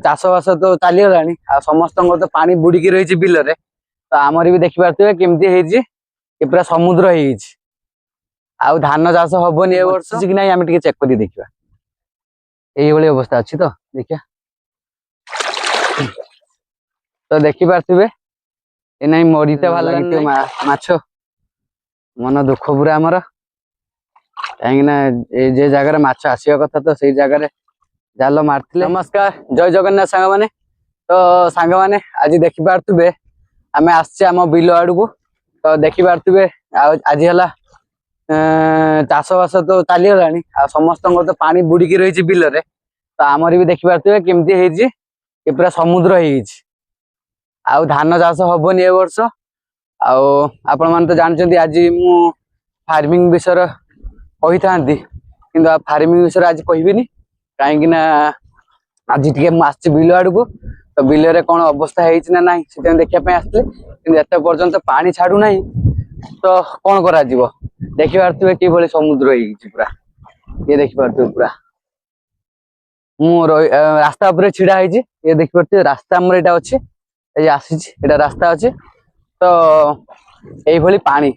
चाष बास तो चलीगला समस्त तो पानी बुड़िकी रही बिल रे तो आमर भी देखिपे केमती पूरा समुद्र हो धान चाष हबनी ए वर्ष कि ना आम चेक कर देखा यही अवस्था अच्छी तो देखिया तो देखिपे ये मरीते भल माछ मन दुख पूरा आमर कहीं जे जगार माछ आसवा कथा तो से जगार जाल मारते। नमस्कार जय जगन्नाथ सांग माने तो सांग माने आज देखिपे आम आम बिल आड़ को तो देखिपे आज है चाष बास तो चलीगला समस्त तो पानी बुड़िकी रही बिल रे तो आमर भी देखिपे केमती पूरा समुद्र हो धान चाष हबनी ए वर्ष आपण मैंने तो जानते आज मु फार्मिंग विषय कही था कि फार्मिंग विषय आज कहबी कहीं आज टे आस बिल आड़ को तो बिल रे कौन अवस्था है ना से देखापी आसते कि पर्यंत पानी छाड़ू ना तो कौन करा देखिपे कि समुद्र पूरा ये देखिपे पूरा मु रास्ता उपर छिड़ा ये देखिपे रास्ता आमर यहाँ अच्छे ये आसी रास्ता अच्छे तो यही पानी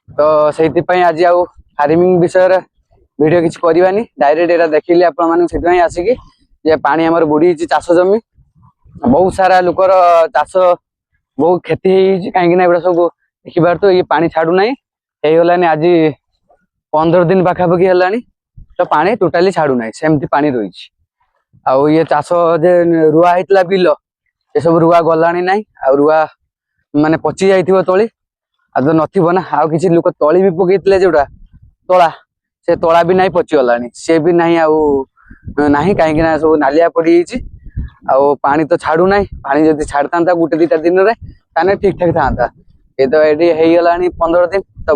तो से आज आउ फार्मिंग विषय वीडियो किसी करवानी डायरेक्ट यहाँ देखिली आपसी आसिकी जे पानी आमर बुड़ी चाष जमी बहुत सारा लोकर चाष बहुत क्षति कहीं सब देखिपार तो ये पानी छाड़ू ना होगलानी आज 15 दिन पाखापाखि है तो पानी टोटाली छाड़ू ना सेमती पानी रही आउ ये चाष जे रुआ होता बिल ये सब रुआ गलानी ना रुआ माने पची जाइथिबो तोली आ तो नथिबो ना आ किछि लोक तोली भी पकेइतले जोटा तोला से तोला भी नहीं पची गलानी से भी नहीं आउ नहीं कहीं ना सब नालिया पड़ी जाइछि आउ पानी तो छाड़ू ना पानी जदि छाड़ता गोटे दीटा दिन रे ताने ठीक ठाक था ये तो ये हो गलानी 15 दिन तो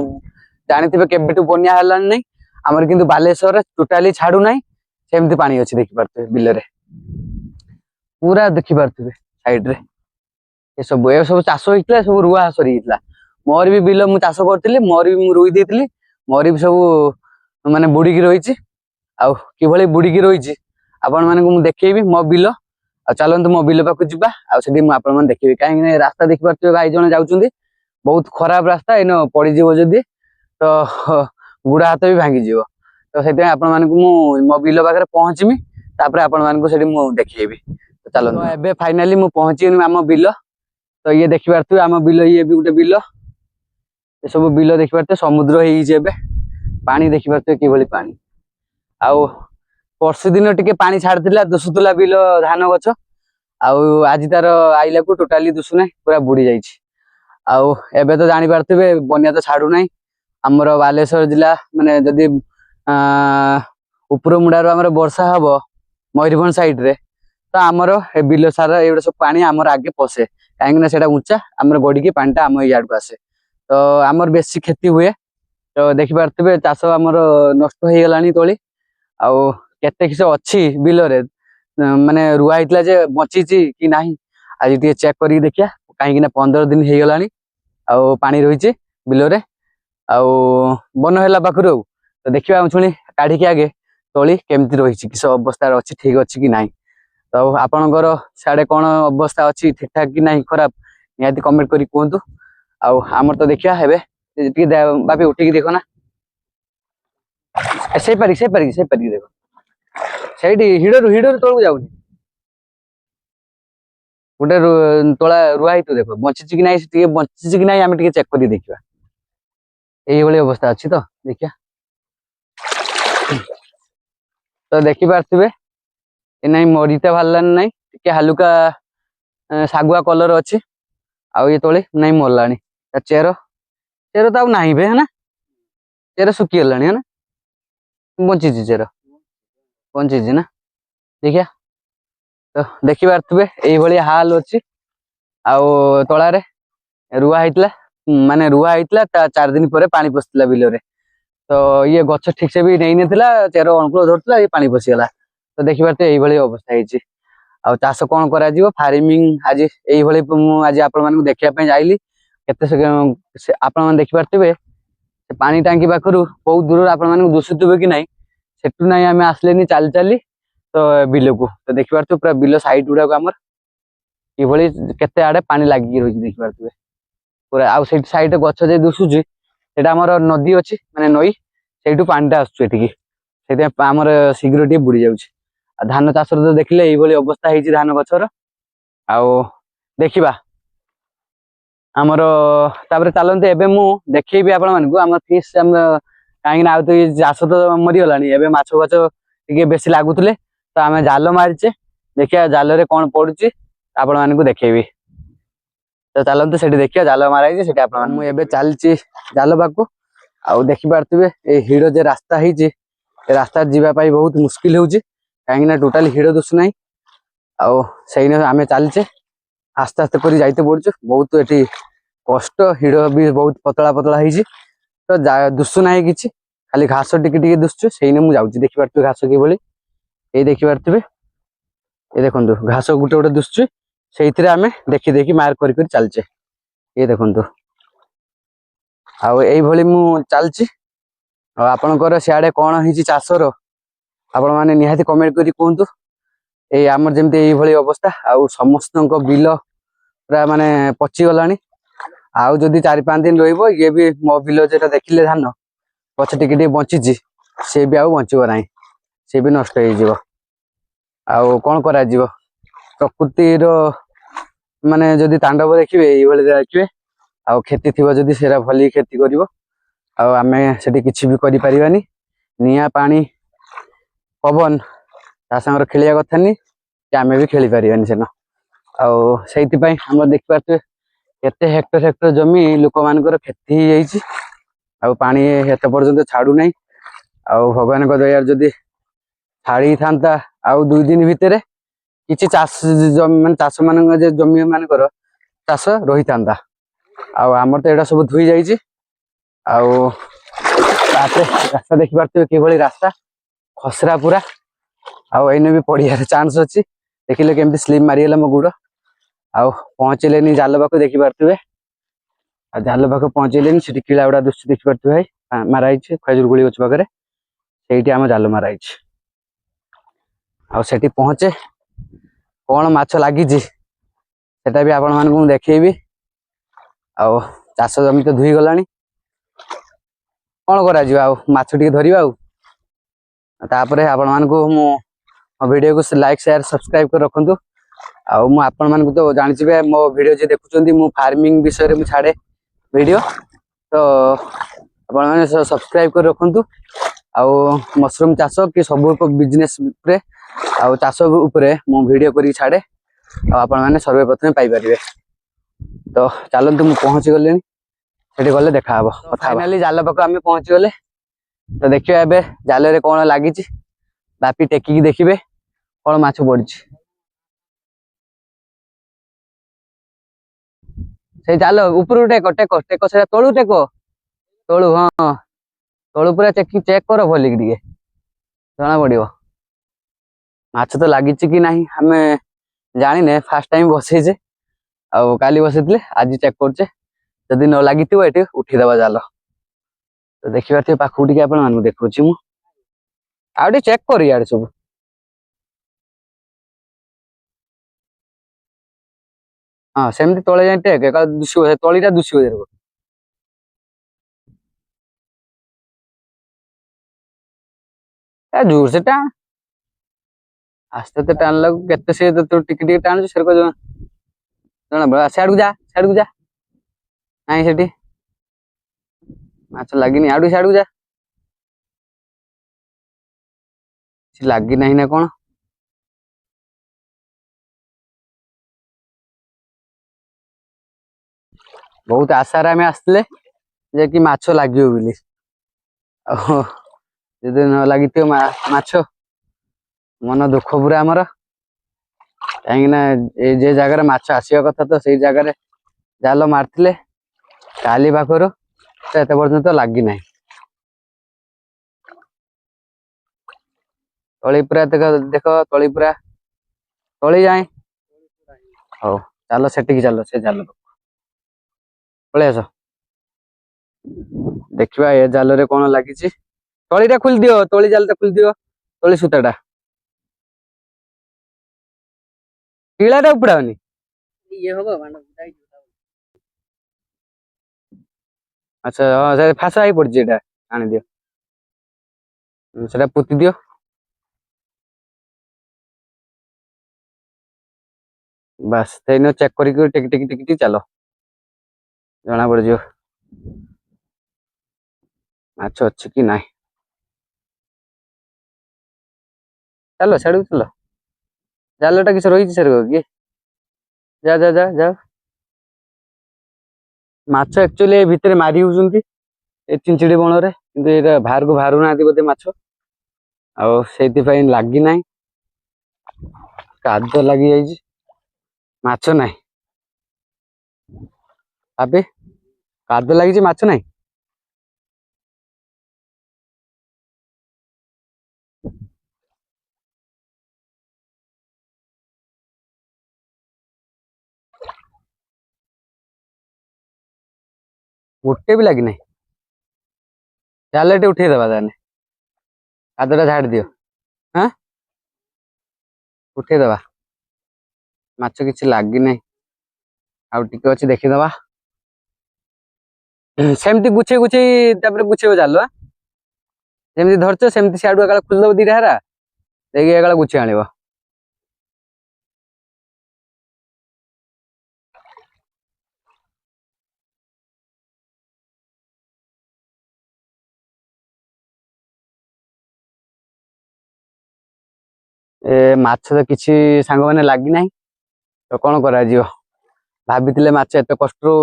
जानी केबेठू बन्या हलानी नहीं आमर किंतु बालेश्वर टोटाली छाड़ू ना सेमती पानी अच्छी देखिपे बिल रे पूरा देखिपे साइड रे ये सब चाष होता सब रुआ सरी मोर भी बिल मु चाष करी मोर भी रुई देती मोर भी सब माने बुड़िकी रही कि बुड़िकी रही आपण मानक देखी मो बिल चलते मो बिल पाक जा आप देखिए कहीं रास्ता देखिपे भाई जन जाऊँच बहुत खराब रास्ता इन पड़ज जदि तो गुड़ा हाथ भी भांगी तो से आपण मो बिल पाखे पहुँचमी आपण देखी तो चलो एबे फाइनाली मु पहुँची आम बिल तो ये देखिपे आम बिल ये भी गोटे बिल ये सब बिल देखिपे समुद्र हो पानी देखिपे कि पानी आउ परसु दिन टिके पानी छाड़ला दुसुला बिल धान गछ आज तार आइला को टोटाली दुसुना पूरा बुड़ी जाइए तो जानी पारे बनिया तो छाड़ू ना आमर बालेश्वर जिला माने जदि ऊपर मुड़ार आमर वर्षा हम मयूरभंज साइड रे तो आमर बिल सारा ये सब पानी आमर आगे पशे कहीं से उच्चा आमर गड़ी पानी आम याद को आसे तो आमर बेसी क्षति हुए तो देखिपे चाष आमर नष्ट हो गलानी तोली आउ केते किस अच्छी बिल रे माने रुआ होता जे बची कि नहीं आज टे चेक कर देखिया कहीं 15 दिन हो गलानी आउ पानी रही बिल रे आउ बन है पाखर तो देखा शुणी काढ़ी आगे तोली केमती रही किस अवस्था अच्छी ठीक अच्छी कि नहीं तो आपणकर साढ़े कौन अवस्था अच्छी ठीक ठाक कि नहीं खराब निहाती कमेंट करी कहतु आमर तो देखिया हेबे बापी उठिकी देख ना से पारिक देख से हिडर तौक जाऊनी गोटे तोला रुआ तू देख बची कि नहीं बची कि नहीं आम चेक कर देखा यही अवस्था अच्छी तो देखिया तो देखिपे ये मरीते बाहरलानी ना टे हालुका सागुआ कलर अच्छी आउ ये तोली नहीं मरलानी चेर चेर तो नहीं बे है ना चेर सुखी गलानी है ना बची चेर बची ना देखिया तो देखिपे यही हाल अच्छी आउ तलारे रुआ होता माने रुआ होता 4 दिन पर पानी पशिला बिल रे तो ये गछ ठीक से भी नहीं नथिला चेर अनुकूल धरता ये पानी पशिगला तो देखिपे यही अवस्था है आ चाष कौन करा फार्मिंग आज यही आज आपण देखापी जाइली केते आपण देखिपे पानी टांकी पाखर बहुत दूर आपण दुषुवे कि नहीं सेठू ना आम आसले चली चली ତ ବିଲକୁ ତ ଦେଖିପାରୁଥିବେ ପୁରା ବିଲ ସାଇଡ ଗୁଡାକ ଆମର କିଭଳି କେତେ ଆଡେ ପାଣି ଲାଗିକି ରହିଛି ଦେଖିପାରୁଥିବେ ପୁରା। ଆଉ ସେଇଠି ସାଇଡରେ ଗଛ ଯେ ଦିଶୁଛି ସେଇଟା ଆମର ନଦୀ ଅଛି ମାନେ ନଈ, ସେଇଠୁ ପାଣିଟା ଆସୁଛି ଏଠିକି, ସେଇଥିପାଇଁ ଆମର ଶୀଘ୍ର ଟିକେ ବୁଡି ଯାଉଛି। ଆଉ ଧାନ ଚାଷର ତ ଦେଖିଲେ ଏଇଭଳି ଅବସ୍ଥା ହେଇଛି ଧାନ ଗଛର। ଆଉ ଦେଖିବା ଆମର, ତାପରେ ଚାଲନ୍ତୁ ଏବେ ମୁଁ ଦେଖେଇବି ଆପଣ ମାନଙ୍କୁ ଆମର ଫିସ୍ କାହିଁକି ନା ଆଉ ତ ଚାଷ ତ ମରିଗଲାଣି, ଏବେ ମାଛ ଫାଛ ଟିକେ ବେଶୀ ଲାଗୁଥିଲେ ତ ଆମେ ଜାଲ ମାରିଛେ, ଦେଖିବା ଜାଲରେ କଣ ପଡୁଛି ଆପଣ ମାନଙ୍କୁ ଦେଖେଇବି। ତ ଚାଲନ୍ତୁ ସେଠି ଦେଖିବା ଜାଲ ମାରା ହେଇଛି ସେଠି ଆପଣ, ମୁଁ ଏବେ ଚାଲିଛି ଜାଲ ପାଖକୁ। ଆଉ ଦେଖିପାରୁଥିବେ ଏଇ ହିଡ଼ ଯେ ରାସ୍ତା ହେଇଛି, ଏ ରାସ୍ତା ଯିବା ପାଇଁ ବହୁତ ମୁସ୍କିଲ ହଉଛି କାହିଁକି ନା ଟୋଟାଲି ହିଡ଼ ଦୁଶୁନାହିଁ। ଆଉ ସେଇନ ଆମେ ଚାଲିଛେ ଆସ୍ତେ ଆସ୍ତେ କରି ଯାଇତେ ପଡୁଛୁ, ବହୁତ ଏଠି କଷ୍ଟ, ହିଡ଼ ବି ବହୁତ ପତଳା ପତଳା ହେଇଛି ତ ଦୁଶୁନାହିଁ କିଛି, ଖାଲି ଘାସ ଟିକେ ଟିକେ ଦୁଶୁଛୁ, ସେଇନେ ମୁଁ ଯାଉଛି। ଦେଖିପାରୁଥିବେ ଘାସ କିଭଳି, ଏଇ ଦେଖିପାରୁଥିବେ ଏ ଦେଖନ୍ତୁ ଘାସ ଗୋଟେ ଗୋଟେ ଦୁଶୁଛି, ସେଇଥିରେ ଆମେ ଦେଖି ଦେଖି ମାର୍କ କରି କରି ଚାଲିଛେ, ଇଏ ଦେଖନ୍ତୁ। ଆଉ ଏଇଭଳି ମୁଁ ଚାଲିଛି। ଆଉ ଆପଣଙ୍କର ସିଆଡେ କଣ ହେଇଛି ଚାଷର ଆପଣ ମାନେ ନିହାତି କମେଣ୍ଟ କରି କୁହନ୍ତୁ। ଏଇ ଆମର ଯେମିତି ଏଇଭଳି ଅବସ୍ଥା, ଆଉ ସମସ୍ତଙ୍କ ବିଲ ପୁରା ମାନେ ପଚିଗଲାଣି। ଆଉ ଯଦି 4-5 ଦିନ ରହିବ, ଇଏ ବି ମୋ ବିଲ ଯେଟା ଦେଖିଲେ ଧାନ ଗଛ ଟିକେ ଟିକେ ବଞ୍ଚିଛି, ସେ ବି ଆଉ ବଞ୍ଚିବ ନାହିଁ, ସେ ବି ନଷ୍ଟ ହେଇଯିବ। ଆଉ କଣ କରାଯିବ, ପ୍ରକୃତିର ମାନେ ଯଦି ତାଣ୍ଡବ ଦେଖିବେ ଏଇଭଳି ଦେଖିବେ। ଆଉ କ୍ଷତି ଥିବ ଯଦି ସେଟା ଭଲି କ୍ଷତି କରିବ, ଆଉ ଆମେ ସେଠି କିଛି ବି କରିପାରିବାନି। ନିଆଁ ପାଣି ପବନ ତା ସାଙ୍ଗରେ ଖେଳିବା କଥା ନି, କି ଆମେ ବି ଖେଳି ପାରିବାନି ସେନ। ଆଉ ସେଇଥିପାଇଁ ଆମର ଦେଖିପାରୁଥିବେ କେତେ ହେକ୍ଟର ହେକ୍ଟର ଜମି ଲୋକମାନଙ୍କର କ୍ଷତି ହେଇଯାଇଛି। ଆଉ ପାଣି ଏତେ ପର୍ଯ୍ୟନ୍ତ ଛାଡୁନାହିଁ। ଆଉ ଭଗବାନଙ୍କ ଦୟାରେ ଯଦି ଛାଡିଥାନ୍ତା ଆଉ 2 ଦିନ ଭିତରେ, କିଛି ଚାଷ ମାନେ ଚାଷ ମାନଙ୍କ ଯେ ଜମି ମାନଙ୍କର ଚାଷ ରହିଥାନ୍ତା। ଆଉ ଆମର ତ ଏଇଟା ସବୁ ଧୋଇ ଯାଇଛି। ଆଉ ତାପରେ ରାସ୍ତା ଦେଖିପାରୁଥିବେ କିଭଳି ରାସ୍ତା, ଖସରା ପୁରା। ଆଉ ଏଇନେ ବି ପଡିବାର ଚାନ୍ସ ଅଛି, ଦେଖିଲେ କେମିତି ସ୍ଲିପ ମାରିଗଲା ମୋ ଗୋଡ। ଆଉ ପହଞ୍ଚିଲେନି ଜାଲ ପାଖକୁ ଦେଖିପାରୁଥିବେ, ଆଉ ଜାଲ ପାଖକୁ ପହଞ୍ଚେଇଲେନି, ସେଠି କିଳା ଗୁଡା ଦୃଶ୍ୟ ଦେଖିପାରୁଥିବେ ଭାଇ, ମାରା ହେଇଛି ଖଜୁର କୋଳି ଗଛ ପାଖରେ, ସେଇଠି ଆମ ଜାଲ ମାରା ହେଇଛି। ଆଉ ସେଠି ପହଞ୍ଚେ କଣ ମାଛ ଲାଗିଛି ସେଟା ବି ଆପଣ ମାନଙ୍କୁ ମୁଁ ଦେଖେଇବି। ଆଉ ଚାଷ ଜମି ତ ଧୋଇ ଗଲାଣି, କଣ କରାଯିବ, ଆଉ ମାଛ ଟିକେ ଧରିବା। ଆଉ ତାପରେ ଆପଣ ମାନଙ୍କୁ ମୁଁ ମୋ ଭିଡିଓକୁ ଲାଇକ୍ ସେୟାର ସବସ୍କ୍ରାଇବ କରି ରଖନ୍ତୁ। ଆଉ ମୁଁ ଆପଣ ମାନଙ୍କୁ ତ ଜାଣିଥିବେ ମୋ ଭିଡିଓ ଯିଏ ଦେଖୁଛନ୍ତି, ମୁଁ ଫାର୍ମିଂ ବିଷୟରେ ମୁଁ ଛାଡେ ଭିଡିଓ, ତ ଆପଣ ମାନେ ସବସ୍କ୍ରାଇବ କରି ରଖନ୍ତୁ। ଆଉ ମସରୁମ ଚାଷ କି ସବୁ ବିଜନେସ ଉପରେ ଆଉ ଚାଷ ଉପରେ ମୁଁ ଭିଡିଓ କରିକି ଛାଡେ, ଆଉ ଆପଣ ମାନେ ସର୍ବପ୍ରଥମେ ପାଇପାରିବେ। ତ ଚାଲନ୍ତୁ, ମୁଁ ପହଞ୍ଚି ଗଲିଣି, ସେଠି ଗଲେ ଦେଖାହବ। ଫାଇନାଲି ଜାଲ ପାଖକୁ ଆମେ ପହଞ୍ଚି ଗଲେ, ତ ଦେଖିବା ଏବେ ଜାଲରେ କଣ ଲାଗିଛି। ବାପି ଟେକିକି ଦେଖିବେ କଣ ମାଛ ପଡିଛି। ସେଇ ଜାଲ ଉପରକୁ ଟେକ ଟେକ ଟେକ, ସେଟା ତଳୁ ଟେକ, ତଳୁ, ହଁ ତଳୁ ପୁରା ଚେକ୍ କର ଭଲିକି, ଟିକେ ଜଣା ପଡିବ ମାଛ ତ ଲାଗିଛି କି ନାହିଁ। ଆମେ ଜାଣିନେ, ଫାଷ୍ଟ ଟାଇମ ବସେଇଛେ, ଆଉ କାଲି ବସେଇଥିଲେ, ଆଜି ଚେକ୍ କରୁଛେ। ଯଦି ନ ଲାଗିଥିବ ଏଠି ଉଠିଦବା ଜାଲ। ତ ଦେଖିପାରୁଥିବେ ପାଖକୁ ଟିକେ ଆପଣ ମାନଙ୍କୁ ଦେଖୁଛି ମୁଁ, ଆଉ ଟିକେ ଚେକ୍ କର ଇଆଡେ ସବୁ। ହଁ ସେମିତି ତଳେ ଯାଇ ଟେକ, ଦୁଷିବ, ତଳିଟା ଦୁଷିବ। ଏ ଜୋର ସେ ଟାଣ, ଆସ୍ତେ ଆସ୍ତେ ଟାଣିଲା କେତେ ସେ ଟିକେ ଟିକେ ଟାଣୁଛି, ସେରକ ଜଣା ପଡିବ। ସିଆଡକୁ ଯା, ସିଆଡକୁ ଯା, ନାଇଁ ସେଠି ମାଛ ଲାଗିନି, ଆଉ ଟିକେ ସିଆଡକୁ ଯା, କିଛି ଲାଗି ନାହିଁ ନା କଣ। ବହୁତ ଆଶାରେ ଆମେ ଆସିଥିଲେ ଯେ କି ମାଛ ଲାଗିବ ବୋଲି, ଆଉ ଯଦି ନ ଲାଗିଥିବ ମାଛ, ମନ ଦୁଃଖ ପୁରା ଆମର। କାହିଁକି ନା ଏଇ ଯେ ଜାଗାରେ ମାଛ ଆସିବା କଥା, ତ ସେଇ ଜାଗାରେ ଜାଲ ମାରିଥିଲେ କାଲି ପାଖରୁ, ତ ଏତେ ପର୍ଯ୍ୟନ୍ତ ଲାଗିନାହିଁ। ତଳି ପୁରା ଦେଖ, ଦେଖ ତଳି ପୁରା ତଳି ଯାଏ। ହଉ ଚାଲ ସେଠିକି, ଚାଲ ସେ ଜାଲ ପଳେଇ ଆସ, ଦେଖିବା ଏ ଜାଲରେ କଣ ଲାଗିଛି। ତଳିଟା ଖୋଲିଦିଅ, ତଳି ଜାଲଟା ଖୋଲିଦିଅ, ତଳି ସୂତାଟା। କିଳାଟା ଉପୁଡାଉନି। ଆଚ୍ଛା ହଁ ସେ ଫାସ ହେଇ ପଡିଛି, ଏଇଟା ଆଣିଦିଅ। ସେଟା ପୋତି ଦିଅ। ବାସ୍ ସେଇନ ଚେକ୍ କରିକି ଟିକି ଟିକି ଟିକି ଟିକି ଚାଲ, ଜଣା ପଡିଯିବ ମାଛ ଅଛି କି ନାହିଁ। ଚାଲ ସିଆଡକୁ ଚାଲ, ଜାଲଟା କିଛି ରହିଛି ସାର୍ କି? ଯା ଯା ଯା ଯା। ମାଛ ଆକ୍ଚୁଆଲି ଏ ଭିତରେ ମାରି ହଉଛନ୍ତି ଏ ଚିଞ୍ଚଡି ବଣରେ, କିନ୍ତୁ ଏଇଟା ବାହାରକୁ ବାହାରୁନାହାନ୍ତି ବୋଧେ ମାଛ, ଆଉ ସେଇଥିପାଇଁ ଲାଗି ନାହିଁ। କାଦ ଲାଗି ଯାଇଛି, ମାଛ ନାହିଁ। ଆବେ କାଦ ଲାଗିଛି, ମାଛ ନାହିଁ। ଗୋଟେ ବି ଲାଗିନାହିଁ। ଚାଲ ଏଠି ଉଠେଇଦବା ତାହେଲେ, କାଦଟା ଝାଡି ଦିଅ। ହଁ ଉଠେଇଦବା, ମାଛ କିଛି ଲାଗିନାହିଁ, ଆଉ ଟିକେ ଅଛି ଦେଖିଦବା। ସେମିତି ଗୁଛେଇ ଗୁଛେଇ ତାପରେ ଗୁଛେଇବ ଜାଲ। ଯେମିତି ଧରିଛ ସେମିତି ସିଆଡୁ ଏକାଳେ ଖୋଲିଦବ ଦିଟା ହେରା, ଦେଇକି ଏକାଳେ ଗୁଛେଇ ଆଣିବ। ଏ ମାଛ ତ କିଛି ସାଙ୍ଗମାନେ ଲାଗିନାହିଁ, ତ କଣ କରାଯିବ। ଭାବିଥିଲେ ମାଛ ଏତେ କଷ୍ଟରୁ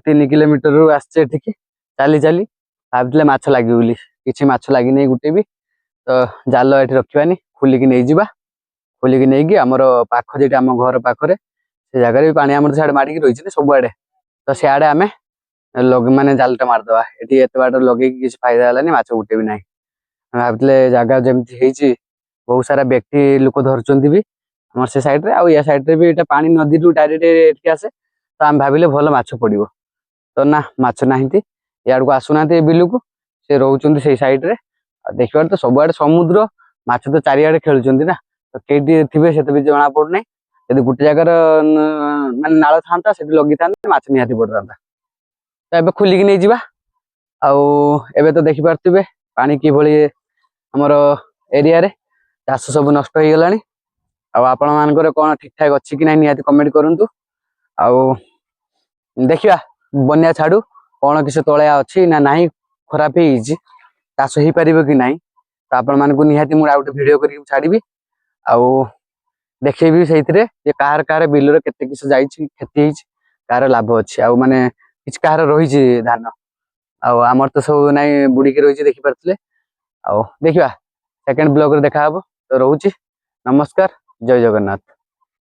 3 କିଲୋମିଟରରୁ ଆସିଛେ ଏଠିକି ଚାଲି ଚାଲି, ଭାବିଥିଲେ ମାଛ ଲାଗିବ ବୋଲି, କିଛି ମାଛ ଲାଗିନାହିଁ ଗୋଟେ ବି। ତ ଜାଲ ଏଠି ରଖିବାନି, ଖୋଲିକି ନେଇଯିବା। ଖୋଲିକି ନେଇକି ଆମର ପାଖ ଯେଠି ଆମ ଘର ପାଖରେ ସେ ଜାଗାରେ ବି ପାଣି ଆମର ସିଆଡେ ମାଡିକି ରହିଛି ନା ସବୁଆଡେ, ତ ସିଆଡେ ଆମେ ମାନେ ଜାଲଟା ମାରିଦବା। ଏଠି ଏତେ ବାଟ ଲଗେଇକି କିଛି ଫାଇଦା ହେଲାନି, ମାଛ ଗୋଟେ ବି ନାହିଁ। ଆମେ ଭାବିଥିଲେ ଜାଗା ଯେମିତି ହେଇଛି ବହୁତ ସାରା ବ୍ୟକ୍ତି ଲୋକ ଧରୁଛନ୍ତି ବି ଆମର ସେ ସାଇଡ ରେ, ଆଉ ୟା ସାଇଡ ରେ ବି ଏଇଟା ପାଣି ନଦୀରୁ ଡାଇରେକ୍ଟ ଏଠିକି ଆସେ, ତ ଆମେ ଭାବିଲେ ଭଲ ମାଛ ପଡିବ। ତ ନା, ମାଛ ନାହାନ୍ତି, ଇଆଡକୁ ଆସୁନାହାନ୍ତି ଏ ବିଲକୁ, ସେ ରହୁଛନ୍ତି ସେଇ ସାଇଡ ରେ। ଆଉ ଦେଖିବାରେ ତ ସବୁଆଡେ ସମୁଦ୍ର, ମାଛ ତ ଚାରିଆଡେ ଖେଳୁଛନ୍ତି ନା, ତ କେଇଠି ଥିବେ ସେତେ ବି ଜଣା ପଡୁନାହିଁ। ଯଦି ଗୋଟେ ଜାଗାର ମାନେ ନାଳ ଥାନ୍ତା, ସେଠି ଲଗିଥାନ୍ତେ, ମାଛ ନିହାତି ପଡିଥାନ୍ତା। ତ ଏବେ ଖୋଲିକି ନେଇଯିବା। ଆଉ ଏବେ ତ ଦେଖିପାରୁଥିବେ ପାଣି କିଭଳି ଆମର ଏରିଆରେ, ଚାଷ ସବୁ ନଷ୍ଟ ହେଇଗଲାଣି। ଆଉ ଆପଣ ମାନଙ୍କର କଣ ଠିକ ଠାକ ଅଛି କି ନାହିଁ ନିହାତି କମେଣ୍ଟ କରନ୍ତୁ। ଆଉ ଦେଖିବା ବନ୍ୟା ଛାଡୁ କଣ କିଛି ତଳେ ଅଛି ନା ନାହିଁ, ଖରାପ ହେଇଯାଇଛି, ଚାଷ ହେଇପାରିବ କି ନାହିଁ, ତ ଆପଣ ମାନଙ୍କୁ ନିହାତି ମୁଁ ଆଉ ଗୋଟେ ଭିଡିଓ କରିକି ଛାଡିବି। ଆଉ ଦେଖେଇବି ସେଇଥିରେ ଯେ କାହାର କାହାର ବିଲରେ କେତେ କିସ ଯାଇଛି, କ୍ଷତି ହେଇଛି, କାହାର ଲାଭ ଅଛି, ଆଉ ମାନେ କିଛି କାହାର ରହିଛି ଧାନ, ଆଉ ଆମର ତ ସବୁ ନାଇଁ ବୁଡିକି ରହିଛି ଦେଖିପାରୁଥିଲେ। ଆଉ ଦେଖିବା ସେକେଣ୍ଡ ବ୍ଲଗରେ ଦେଖାହବ। ତ ରହୁଛି, ନମସ୍କାର, ଜୟ ଜଗନ୍ନାଥ।